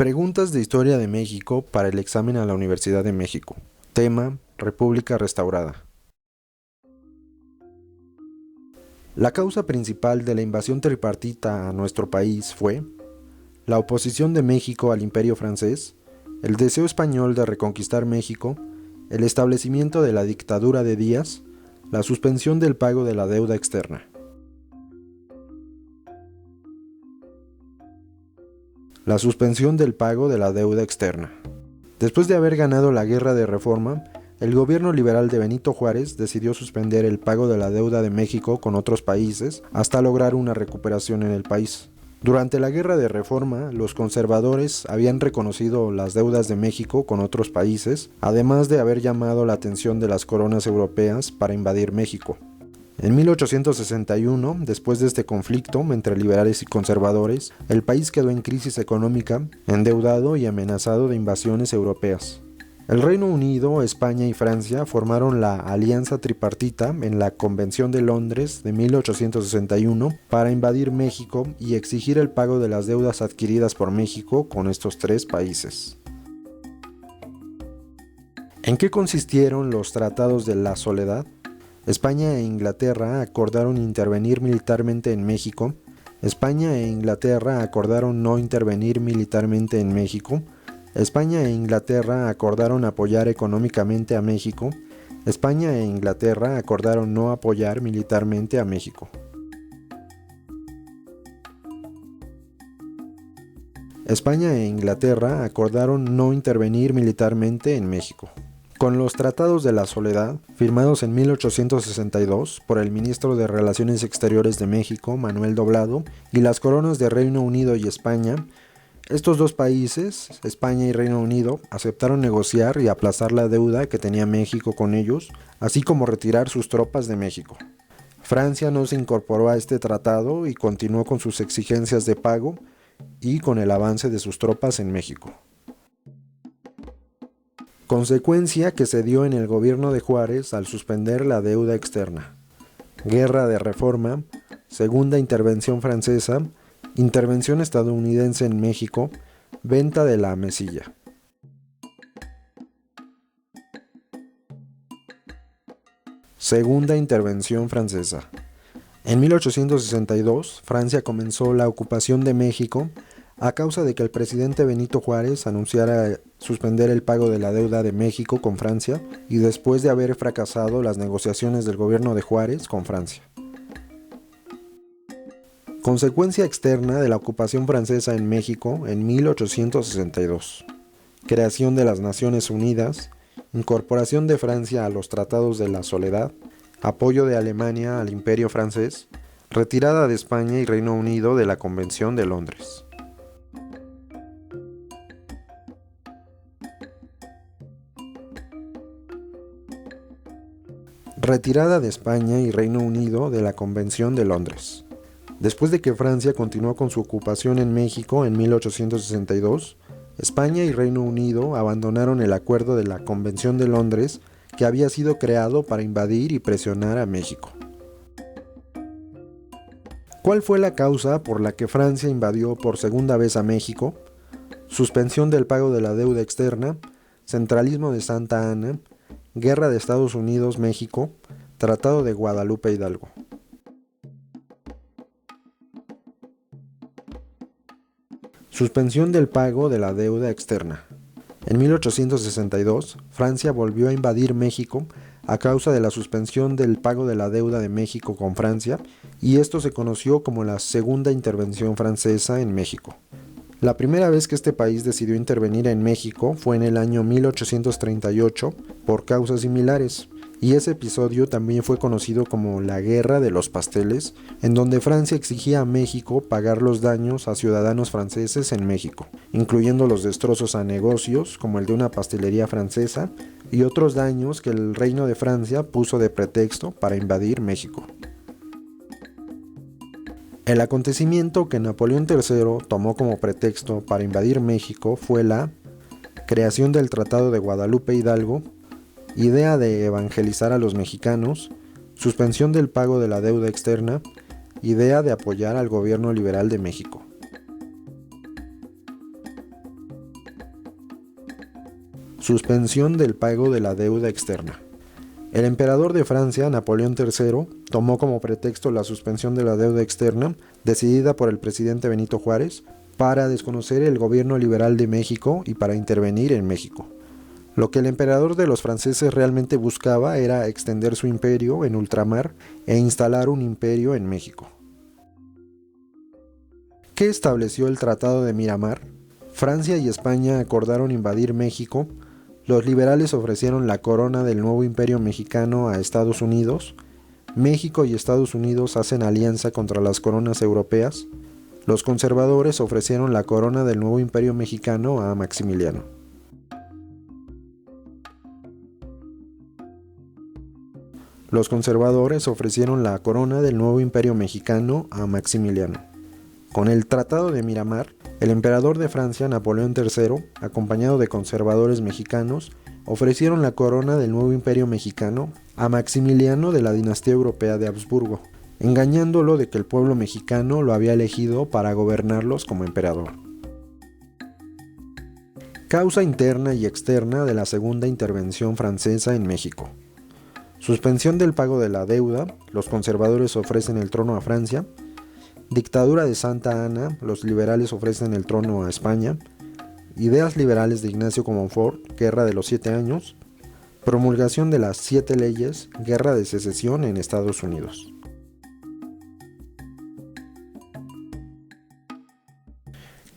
Preguntas de Historia de México para el examen a la Universidad de México. Tema: República restaurada. La causa principal de la invasión tripartita a nuestro país fue la oposición de México al Imperio francés, el deseo español de reconquistar México, el establecimiento de la dictadura de Díaz, la suspensión del pago de la deuda externa. La suspensión del pago de la deuda externa. Después de haber ganado la Guerra de Reforma, el gobierno liberal de Benito Juárez decidió suspender el pago de la deuda de México con otros países hasta lograr una recuperación en el país. Durante la Guerra de Reforma, los conservadores habían reconocido las deudas de México con otros países, además de haber llamado la atención de las coronas europeas para invadir México. En 1861, después de este conflicto entre liberales y conservadores, el país quedó en crisis económica, endeudado y amenazado de invasiones europeas. El Reino Unido, España y Francia formaron la Alianza Tripartita en la Convención de Londres de 1861 para invadir México y exigir el pago de las deudas adquiridas por México con estos tres países. ¿En qué consistieron los Tratados de la Soledad? España e Inglaterra acordaron intervenir militarmente en México. España e Inglaterra acordaron no intervenir militarmente en México. España e Inglaterra acordaron apoyar económicamente a México. España e Inglaterra acordaron no apoyar militarmente a México. España e Inglaterra acordaron no intervenir militarmente en México. Con los Tratados de la Soledad, firmados en 1862 por el ministro de Relaciones Exteriores de México, Manuel Doblado, y las coronas de Reino Unido y España, estos dos países, España y Reino Unido, aceptaron negociar y aplazar la deuda que tenía México con ellos, así como retirar sus tropas de México. Francia no se incorporó a este tratado y continuó con sus exigencias de pago y con el avance de sus tropas en México. Consecuencia que se dio en el gobierno de Juárez al suspender la deuda externa. Guerra de Reforma, Segunda Intervención Francesa, Intervención estadounidense en México, venta de la mesilla. Segunda Intervención Francesa. En 1862, Francia comenzó la ocupación de México a causa de que el presidente Benito Juárez anunciara suspender el pago de la deuda de México con Francia y después de haber fracasado las negociaciones del gobierno de Juárez con Francia. Consecuencia externa de la ocupación francesa en México en 1862. Creación de las Naciones Unidas, incorporación de Francia a los Tratados de la Soledad, apoyo de Alemania al Imperio francés, retirada de España y Reino Unido de la Convención de Londres. Retirada de España y Reino Unido de la Convención de Londres. Después de que Francia continuó con su ocupación en México en 1862, España y Reino Unido abandonaron el acuerdo de la Convención de Londres que había sido creado para invadir y presionar a México. ¿Cuál fue la causa por la que Francia invadió por segunda vez a México? Suspensión del pago de la deuda externa, centralismo de Santa Anna, Guerra de Estados Unidos-México, Tratado de Guadalupe Hidalgo. Suspensión del pago de la deuda externa. En 1862, Francia volvió a invadir México a causa de la suspensión del pago de la deuda de México con Francia, y esto se conoció como la Segunda Intervención Francesa en México. La primera vez que este país decidió intervenir en México fue en el año 1838 por causas similares, y ese episodio también fue conocido como la Guerra de los Pasteles, en donde Francia exigía a México pagar los daños a ciudadanos franceses en México, incluyendo los destrozos a negocios como el de una pastelería francesa y otros daños que el Reino de Francia puso de pretexto para invadir México. El acontecimiento que Napoleón III tomó como pretexto para invadir México fue la creación del Tratado de Guadalupe Hidalgo, idea de evangelizar a los mexicanos, suspensión del pago de la deuda externa, idea de apoyar al gobierno liberal de México. Suspensión del pago de la deuda externa. El emperador de Francia, Napoleón III, tomó como pretexto la suspensión de la deuda externa, decidida por el presidente Benito Juárez, para desconocer el gobierno liberal de México y para intervenir en México. Lo que el emperador de los franceses realmente buscaba era extender su imperio en ultramar e instalar un imperio en México. ¿Qué estableció el Tratado de Miramar? Francia y España acordaron invadir México. Los liberales ofrecieron la corona del nuevo imperio mexicano a Estados Unidos. México y Estados Unidos hacen alianza contra las coronas europeas. Los conservadores ofrecieron la corona del nuevo imperio mexicano a Maximiliano. Los conservadores ofrecieron la corona del nuevo imperio mexicano a Maximiliano. Con el Tratado de Miramar, el emperador de Francia, Napoleón III, acompañado de conservadores mexicanos, ofrecieron la corona del nuevo imperio mexicano a Maximiliano de la dinastía europea de Habsburgo, engañándolo de que el pueblo mexicano lo había elegido para gobernarlos como emperador. Causa interna y externa de la segunda intervención francesa en México. Suspensión del pago de la deuda, los conservadores ofrecen el trono a Francia. Dictadura de Santa Anna, los liberales ofrecen el trono a España. Ideas liberales de Ignacio Comonfort, Guerra de los 7 años. Promulgación de las 7 leyes, Guerra de Secesión en Estados Unidos.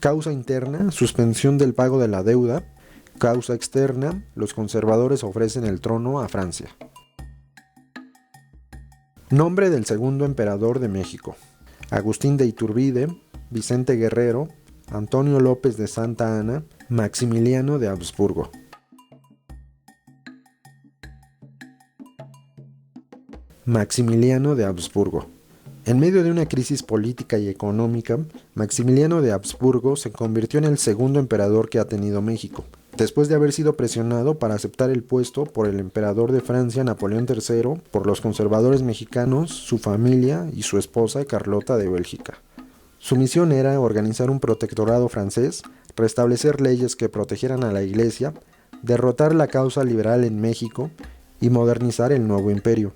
Causa interna, suspensión del pago de la deuda. Causa externa, los conservadores ofrecen el trono a Francia. Nombre del segundo emperador de México: Agustín de Iturbide, Vicente Guerrero, Antonio López de Santa Anna, Maximiliano de Habsburgo. Maximiliano de Habsburgo. En medio de una crisis política y económica, Maximiliano de Habsburgo se convirtió en el segundo emperador que ha tenido México, después de haber sido presionado para aceptar el puesto por el emperador de Francia, Napoleón III, por los conservadores mexicanos, su familia y su esposa Carlota de Bélgica. Su misión era organizar un protectorado francés, restablecer leyes que protegieran a la Iglesia, derrotar la causa liberal en México y modernizar el nuevo imperio.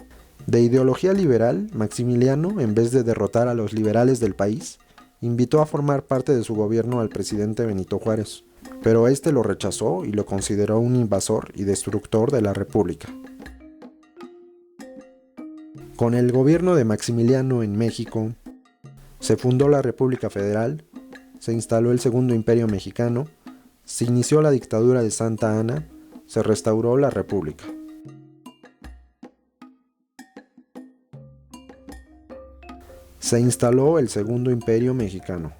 De ideología liberal, Maximiliano, en vez de derrotar a los liberales del país, invitó a formar parte de su gobierno al presidente Benito Juárez, pero este lo rechazó y lo consideró un invasor y destructor de la República. Con el gobierno de Maximiliano en México, se fundó la República Federal, se instaló el Segundo Imperio Mexicano, se inició la dictadura de Santa Anna, se restauró la República. Se instaló el Segundo Imperio Mexicano.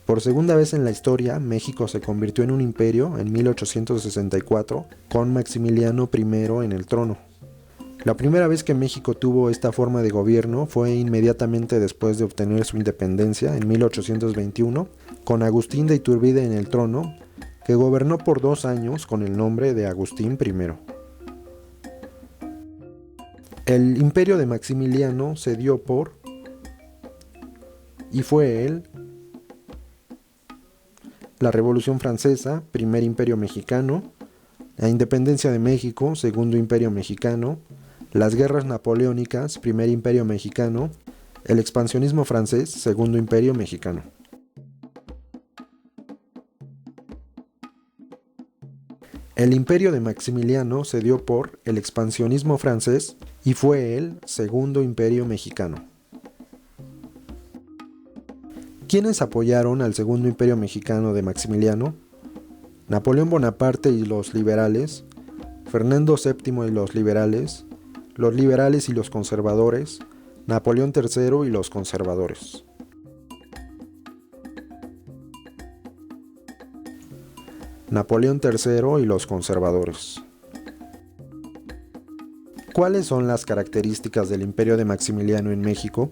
Por segunda vez en la historia, México se convirtió en un imperio en 1864, con Maximiliano I en el trono. La primera vez que México tuvo esta forma de gobierno fue inmediatamente después de obtener su independencia en 1821, con Agustín de Iturbide en el trono, que gobernó por 2 años con el nombre de Agustín I. El imperio de Maximiliano se dio por, y fue él, la Revolución Francesa, Primer Imperio Mexicano, la Independencia de México, Segundo Imperio Mexicano, las Guerras Napoleónicas, Primer Imperio Mexicano, el expansionismo francés, Segundo Imperio Mexicano. El imperio de Maximiliano se dio por el expansionismo francés y fue el Segundo Imperio Mexicano. ¿Quiénes apoyaron al Segundo Imperio Mexicano de Maximiliano? Napoleón Bonaparte y los liberales, Fernando VII y los liberales y los conservadores, Napoleón III y los conservadores. Napoleón III y los conservadores. ¿Cuáles son las características del imperio de Maximiliano en México?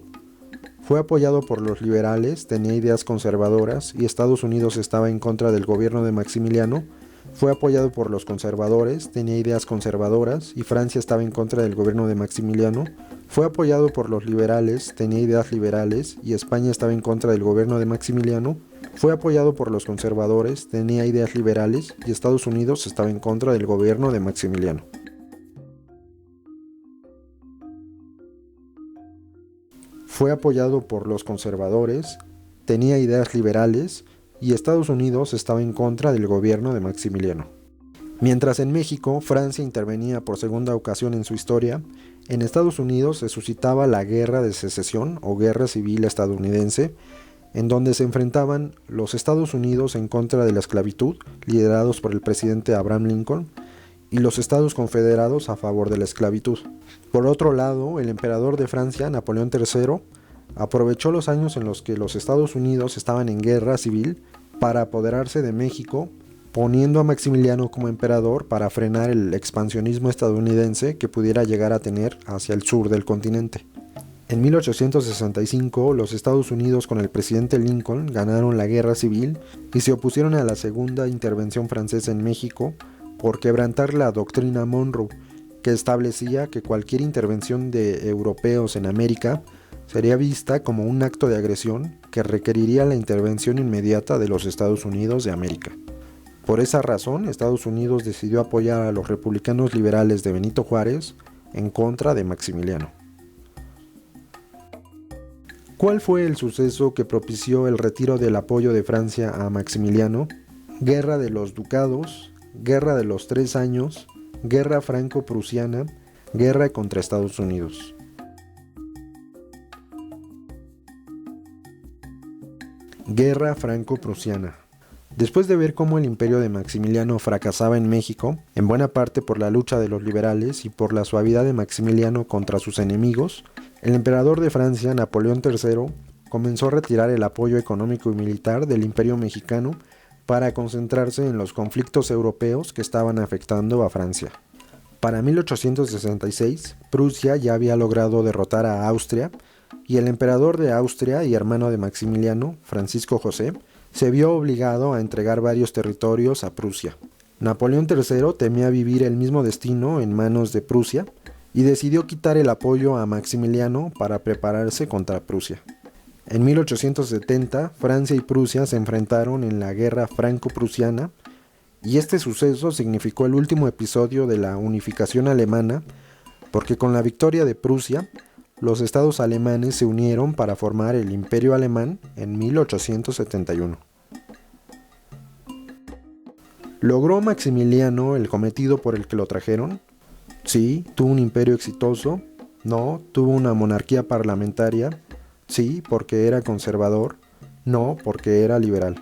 Fue apoyado por los liberales, tenía ideas conservadoras y Estados Unidos estaba en contra del gobierno de Maximiliano. Fue apoyado por los conservadores, tenía ideas conservadoras y Francia estaba en contra del gobierno de Maximiliano. Fue apoyado por los liberales, tenía ideas liberales y España estaba en contra del gobierno de Maximiliano. Fue apoyado por los conservadores, tenía ideas liberales y Estados Unidos estaba en contra del gobierno de Maximiliano. Fue apoyado por los conservadores, tenía ideas liberales y Estados Unidos estaba en contra del gobierno de Maximiliano. Mientras en México, Francia intervenía por segunda ocasión en su historia, en Estados Unidos se suscitaba la Guerra de Secesión o Guerra Civil Estadounidense, en donde se enfrentaban los Estados Unidos en contra de la esclavitud, liderados por el presidente Abraham Lincoln, y los Estados Confederados a favor de la esclavitud. Por otro lado, el emperador de Francia, Napoleón III, aprovechó los años en los que los Estados Unidos estaban en guerra civil para apoderarse de México, poniendo a Maximiliano como emperador para frenar el expansionismo estadounidense que pudiera llegar a tener hacia el sur del continente. En 1865, los Estados Unidos con el presidente Lincoln ganaron la guerra civil y se opusieron a la segunda intervención francesa en México por quebrantar la doctrina Monroe, que establecía que cualquier intervención de europeos en América sería vista como un acto de agresión que requeriría la intervención inmediata de los Estados Unidos de América. Por esa razón, Estados Unidos decidió apoyar a los republicanos liberales de Benito Juárez en contra de Maximiliano. ¿Cuál fue el suceso que propició el retiro del apoyo de Francia a Maximiliano? Guerra de los Ducados, Guerra de los 3 años, Guerra franco-prusiana, Guerra contra Estados Unidos. Guerra franco-prusiana. Después de ver cómo el imperio de Maximiliano fracasaba en México, en buena parte por la lucha de los liberales y por la suavidad de Maximiliano contra sus enemigos, el emperador de Francia, Napoleón III, comenzó a retirar el apoyo económico y militar del imperio mexicano para concentrarse en los conflictos europeos que estaban afectando a Francia. Para 1866, Prusia ya había logrado derrotar a Austria y el emperador de Austria y hermano de Maximiliano, Francisco José, se vio obligado a entregar varios territorios a Prusia. Napoleón III temía vivir el mismo destino en manos de Prusia y decidió quitar el apoyo a Maximiliano para prepararse contra Prusia. En 1870, Francia y Prusia se enfrentaron en la Guerra franco-prusiana y este suceso significó el último episodio de la unificación alemana porque con la victoria de Prusia, los estados alemanes se unieron para formar el Imperio Alemán en 1871. ¿Logró Maximiliano el cometido por el que lo trajeron? Sí, tuvo un imperio exitoso. No, tuvo una monarquía parlamentaria. Sí, porque era conservador. No, porque era liberal.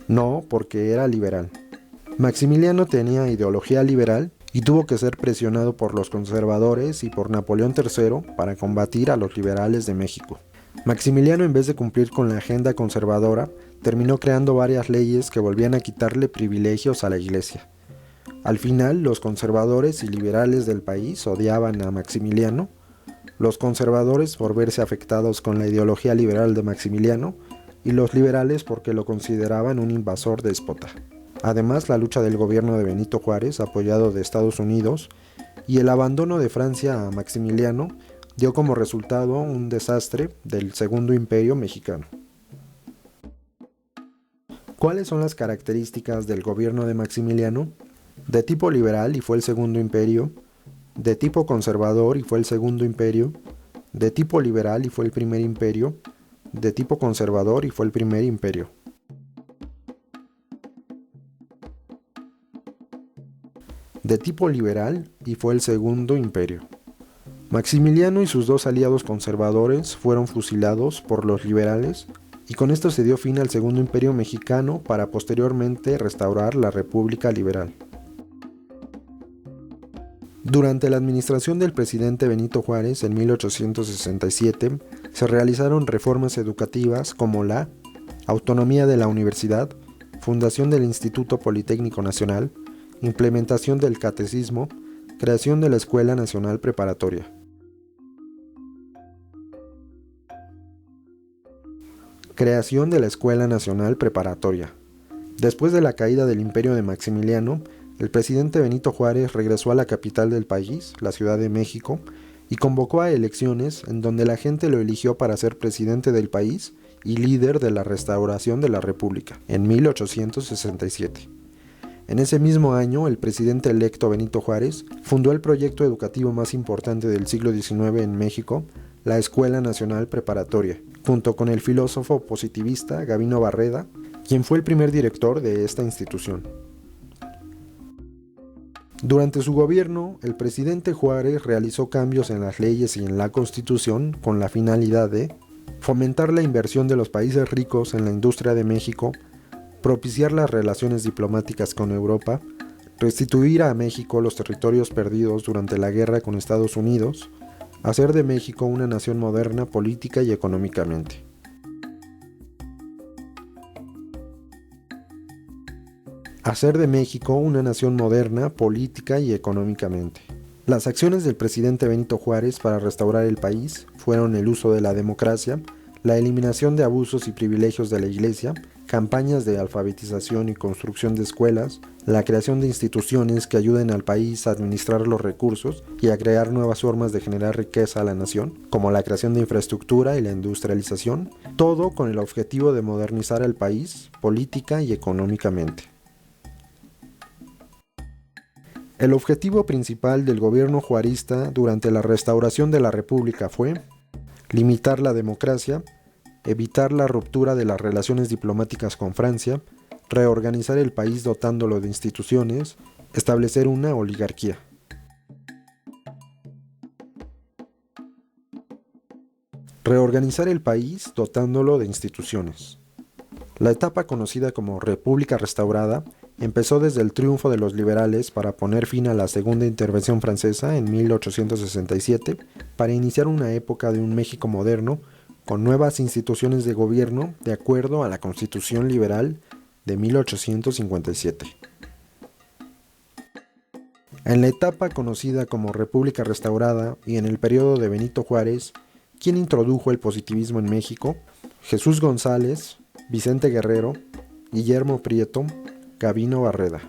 No, porque era liberal. Maximiliano tenía ideología liberal y tuvo que ser presionado por los conservadores y por Napoleón III para combatir a los liberales de México. Maximiliano, en vez de cumplir con la agenda conservadora, terminó creando varias leyes que volvían a quitarle privilegios a la Iglesia. Al final, los conservadores y liberales del país odiaban a Maximiliano, los conservadores por verse afectados con la ideología liberal de Maximiliano y los liberales porque lo consideraban un invasor déspota. Además, la lucha del gobierno de Benito Juárez, apoyado de Estados Unidos, y el abandono de Francia a Maximiliano dio como resultado un desastre del Segundo Imperio Mexicano. ¿Cuáles son las características del gobierno de Maximiliano? De tipo liberal y fue el Segundo Imperio, de tipo conservador y fue el Segundo Imperio, de tipo liberal y fue el Primer Imperio, de tipo conservador y fue el Primer Imperio. De tipo liberal y fue el Segundo Imperio. Maximiliano y sus dos aliados conservadores fueron fusilados por los liberales y con esto se dio fin al Segundo Imperio Mexicano para posteriormente restaurar la República Liberal. Durante la administración del presidente Benito Juárez en 1867 se realizaron reformas educativas como la autonomía de la universidad, fundación del Instituto Politécnico Nacional, implementación del catecismo, creación de la Escuela Nacional Preparatoria. Creación de la Escuela Nacional Preparatoria. Después de la caída del imperio de Maximiliano, el presidente Benito Juárez regresó a la capital del país, la Ciudad de México, y convocó a elecciones en donde la gente lo eligió para ser presidente del país y líder de la restauración de la República, en 1867. En ese mismo año, el presidente electo Benito Juárez fundó el proyecto educativo más importante del siglo XIX en México, la Escuela Nacional Preparatoria, junto con el filósofo positivista Gavino Barreda, quien fue el primer director de esta institución. Durante su gobierno, el presidente Juárez realizó cambios en las leyes y en la Constitución con la finalidad de fomentar la inversión de los países ricos en la industria de México, propiciar las relaciones diplomáticas con Europa, restituir a México los territorios perdidos durante la guerra con Estados Unidos, hacer de México una nación moderna política y económicamente. Hacer de México una nación moderna política y económicamente. Las acciones del presidente Benito Juárez para restaurar el país fueron el uso de la democracia, la eliminación de abusos y privilegios de la Iglesia, campañas de alfabetización y construcción de escuelas, la creación de instituciones que ayuden al país a administrar los recursos y a crear nuevas formas de generar riqueza a la nación, como la creación de infraestructura y la industrialización, todo con el objetivo de modernizar el país política y económicamente. El objetivo principal del gobierno juarista durante la restauración de la República fue limitar la democracia, evitar la ruptura de las relaciones diplomáticas con Francia, reorganizar el país dotándolo de instituciones, establecer una oligarquía. Reorganizar el país dotándolo de instituciones. La etapa conocida como República Restaurada empezó desde el triunfo de los liberales para poner fin a la segunda intervención francesa en 1867, para iniciar una época de un México moderno con nuevas instituciones de gobierno de acuerdo a la Constitución Liberal de 1857. En la etapa conocida como República Restaurada y en el periodo de Benito Juárez, ¿quién introdujo el positivismo en México? Jesús González, Vicente Guerrero, Guillermo Prieto, Gavino Barreda.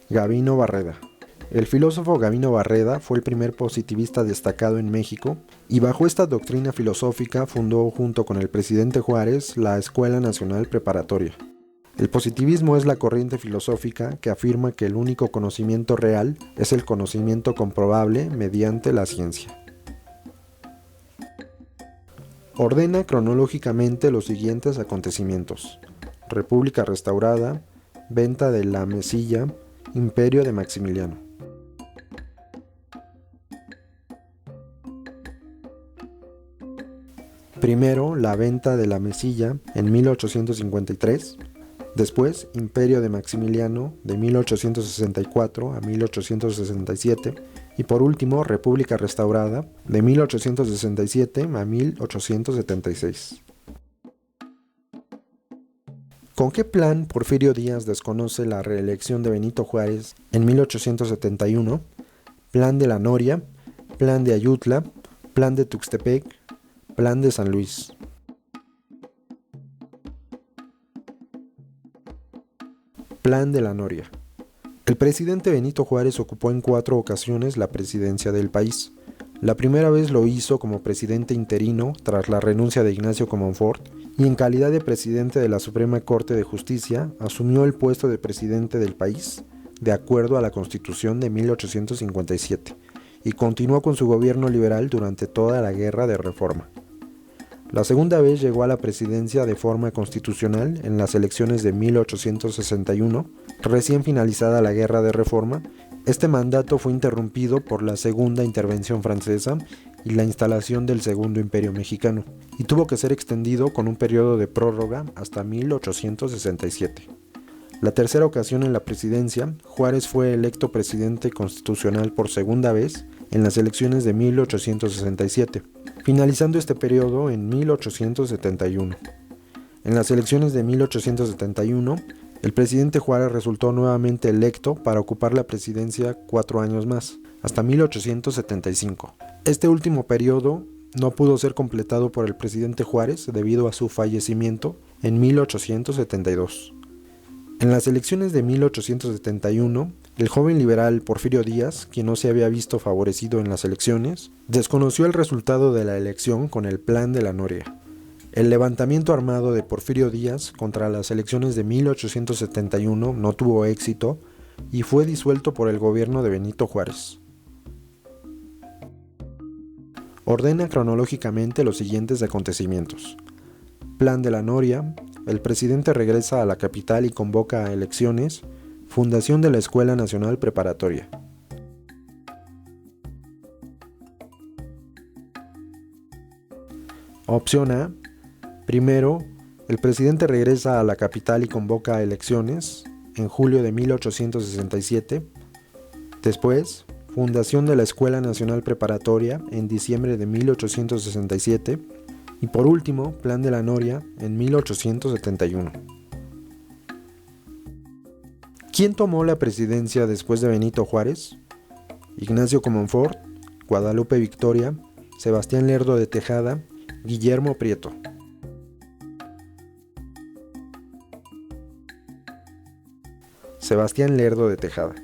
Gavino Barreda. El filósofo Gavino Barreda fue el primer positivista destacado en México y bajo esta doctrina filosófica fundó junto con el presidente Juárez la Escuela Nacional Preparatoria. El positivismo es la corriente filosófica que afirma que el único conocimiento real es el conocimiento comprobable mediante la ciencia. Ordena cronológicamente los siguientes acontecimientos: República Restaurada, venta de la Mesilla, Imperio de Maximiliano. Primero, la venta de la Mesilla en 1853, después Imperio de Maximiliano de 1864 a 1867 y por último República Restaurada de 1867 a 1876. ¿Con qué plan Porfirio Díaz desconoce la reelección de Benito Juárez en 1871? Plan de la Noria, Plan de Ayutla, Plan de Tuxtepec, Plan de San Luis. Plan de la Noria. El presidente Benito Juárez ocupó en 4 ocasiones la presidencia del país. La primera vez lo hizo como presidente interino tras la renuncia de Ignacio Comonfort y en calidad de presidente de la Suprema Corte de Justicia asumió el puesto de presidente del país de acuerdo a la Constitución de 1857 y continuó con su gobierno liberal durante toda la Guerra de Reforma. La segunda vez llegó a la presidencia de forma constitucional en las elecciones de 1861, recién finalizada la Guerra de Reforma. Este mandato fue interrumpido por la segunda intervención francesa y la instalación del Segundo Imperio Mexicano, y tuvo que ser extendido con un periodo de prórroga hasta 1867. La tercera ocasión en la presidencia, Juárez fue electo presidente constitucional por segunda vez en las elecciones de 1867, finalizando este periodo en 1871. En las elecciones de 1871, el presidente Juárez resultó nuevamente electo para ocupar la presidencia 4 años más, hasta 1875. Este último periodo no pudo ser completado por el presidente Juárez debido a su fallecimiento en 1872. En las elecciones de 1871, el joven liberal Porfirio Díaz, quien no se había visto favorecido en las elecciones, desconoció el resultado de la elección con el Plan de la Noria. El levantamiento armado de Porfirio Díaz contra las elecciones de 1871 no tuvo éxito y fue disuelto por el gobierno de Benito Juárez. Ordena cronológicamente los siguientes acontecimientos. Plan de la Noria, el presidente regresa a la capital y convoca a elecciones, fundación de la Escuela Nacional Preparatoria. Opción A. Primero, el presidente regresa a la capital y convoca a elecciones en julio de 1867. Después, fundación de la Escuela Nacional Preparatoria en diciembre de 1867. Y por último, Plan de la Noria en 1871. ¿Quién tomó la presidencia después de Benito Juárez? Ignacio Comonfort, Guadalupe Victoria, Sebastián Lerdo de Tejada, Guillermo Prieto. Sebastián Lerdo de Tejada.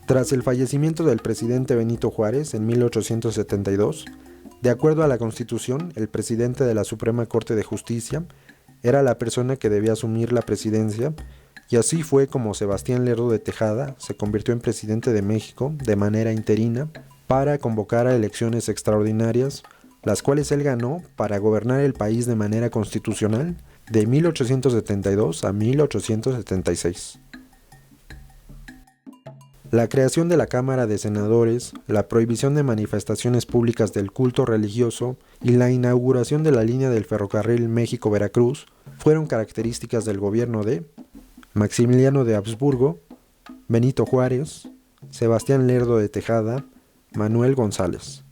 Tras el fallecimiento del presidente Benito Juárez en 1872, de acuerdo a la Constitución, el presidente de la Suprema Corte de Justicia era la persona que debía asumir la presidencia, y así fue como Sebastián Lerdo de Tejada se convirtió en presidente de México de manera interina para convocar a elecciones extraordinarias, las cuales él ganó para gobernar el país de manera constitucional de 1872 a 1876. La creación de la Cámara de Senadores, la prohibición de manifestaciones públicas del culto religioso y la inauguración de la línea del ferrocarril México-Veracruz fueron características del gobierno de Maximiliano de Habsburgo, Benito Juárez, Sebastián Lerdo de Tejada, Manuel González.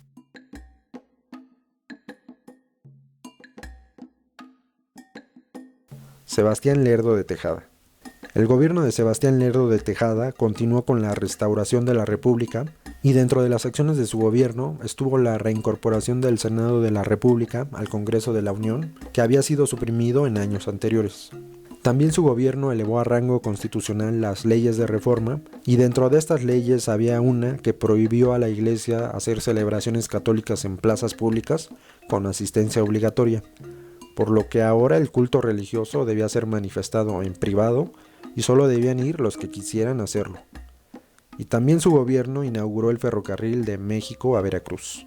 Sebastián Lerdo de Tejada. El gobierno de Sebastián Lerdo de Tejada continuó con la restauración de la República y dentro de las acciones de su gobierno estuvo la reincorporación del Senado de la República al Congreso de la Unión, que había sido suprimido en años anteriores. También su gobierno elevó a rango constitucional las leyes de reforma y dentro de estas leyes había una que prohibió a la Iglesia hacer celebraciones católicas en plazas públicas con asistencia obligatoria, por lo que ahora el culto religioso debía ser manifestado en privado y solo debían ir los que quisieran hacerlo. Y también su gobierno inauguró el ferrocarril de México a Veracruz.